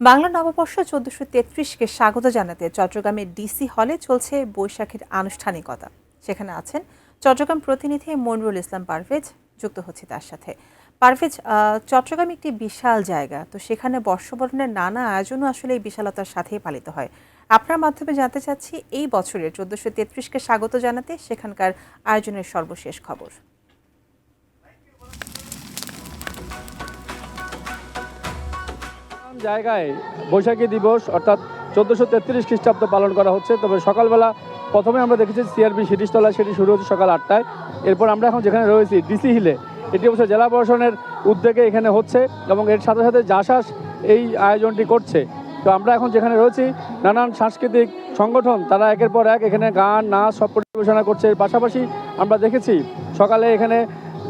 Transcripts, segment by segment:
বাংলা নববর্ষ ১৪৩৩-কে স্বাগত জানাতে চট্টগ্রামের ডিসি হলে চলছে বৈশাখের আনুষ্ঠানিকতা। সেখানে আছেন চট্টগ্রাম প্রতিনিধি মনিরুল ইসলাম পারভেজ। যুক্ত হচ্ছে তার সাথে। পারভেজ, চট্টগ্রাম একটি বিশাল জায়গা, তো সেখানে বর্ষবরণের নানা আয়োজনও আসলে এই বিশালতার সাথেই পালিত হয়। আপনার মাধ্যমে জানতে চাচ্ছি এই বছরের ১৪৩৩-কে স্বাগত জানাতে সেখানকার আয়োজনের সর্বশেষ খবর। জায়গায় বৈশাখী দিবস অর্থাৎ ১৪৩৩ খ্রিস্টাব্দ পালন করা হচ্ছে। তবে সকালবেলা প্রথমে আমরা দেখেছি সিআরবি সিটিশতলা, সেটি শুরু হচ্ছে সকাল ৮টায়। এরপর আমরা এখন যেখানে রয়েছি ডিসি হিলে, এটি অবশ্য জেলা প্রশাসনের উদ্যোগে এখানে হচ্ছে এবং এর সাথে সাথে জাসাস এই আয়োজনটি করছে। তো আমরা এখন যেখানে রয়েছি, নানান সাংস্কৃতিক সংগঠন তারা একের পর এক এখানে গান নাচ সব পরিবেশনা করছে। এর পাশাপাশি আমরা দেখেছি সকালে এখানে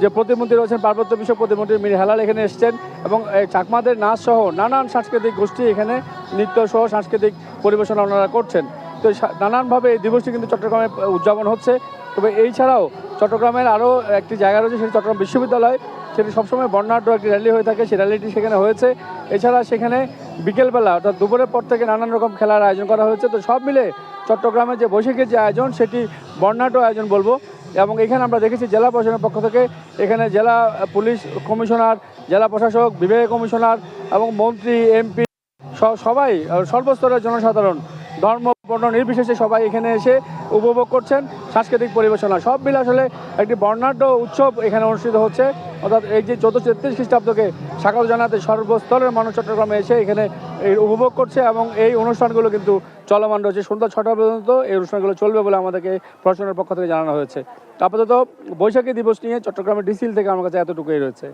যে প্রতিমন্ত্রী রয়েছেন, পার্বত্য বিষয়ক প্রতিমন্ত্রী মীর হেলাল এখানে এসছেন এবং চাকমাদের নাচ সহ নানান সাংস্কৃতিক গোষ্ঠী এখানে নৃত্য সহ সাংস্কৃতিক পরিবেশনা ওনারা করছেন। তো নানানভাবে এই দিবসটি কিন্তু চট্টগ্রামে উদযাপন হচ্ছে। তবে এই ছাড়াও চট্টগ্রামের আরও একটি জায়গা রয়েছে, সেটি চট্টগ্রাম বিশ্ববিদ্যালয়। সেটি সবসময় বর্ণাঢ্য একটি র্যালি হয়ে থাকে, সেই র্যালিটি সেখানে হয়েছে। এছাড়া সেখানে বিকেলবেলা অর্থাৎ দুপুরের পর থেকে নানান রকম খেলার আয়োজন করা হয়েছে। তো সব মিলে চট্টগ্রামের যে বৈশাখীর যে আয়োজন, সেটি বর্ণাঢ্য আয়োজন বলবো। এবং এখানে আমরা দেখেছি জেলা প্রশাসনের পক্ষ থেকে এখানে জেলা পুলিশ কমিশনার, জেলা প্রশাসক, বিভাগীয় কমিশনার এবং মন্ত্রী, এমপি সবাই, সর্বস্তরের জনসাধারণ, ধর্ম বর্ণ নির্বিশেষে সবাই এখানে এসে উপভোগ করছেন সাংস্কৃতিক পরিবেশনা। সব মিলে আসলে একটি বর্ণাঢ্য উৎসব এখানে অনুষ্ঠিত হচ্ছে। অর্থাৎ এই যে ১৪৩৩ খ্রিস্টাব্দকে স্বাগত জানাতে সর্বস্তরের মানুষ চট্টগ্রামে এসে এখানে উপভোগ করছে এবং এই অনুষ্ঠানগুলো কিন্তু চলমান রয়েছে। সন্ধ্যা ৬টা পর্যন্ত এই অনুষ্ঠানগুলো চলবে বলে আমাদেরকে প্রশাসনের পক্ষ থেকে জানানো হয়েছে। আপাতত বৈশাখী দিবস নিয়ে চট্টগ্রামের ডিসিল থেকে আমার কাছে এতটুকুই রয়েছে।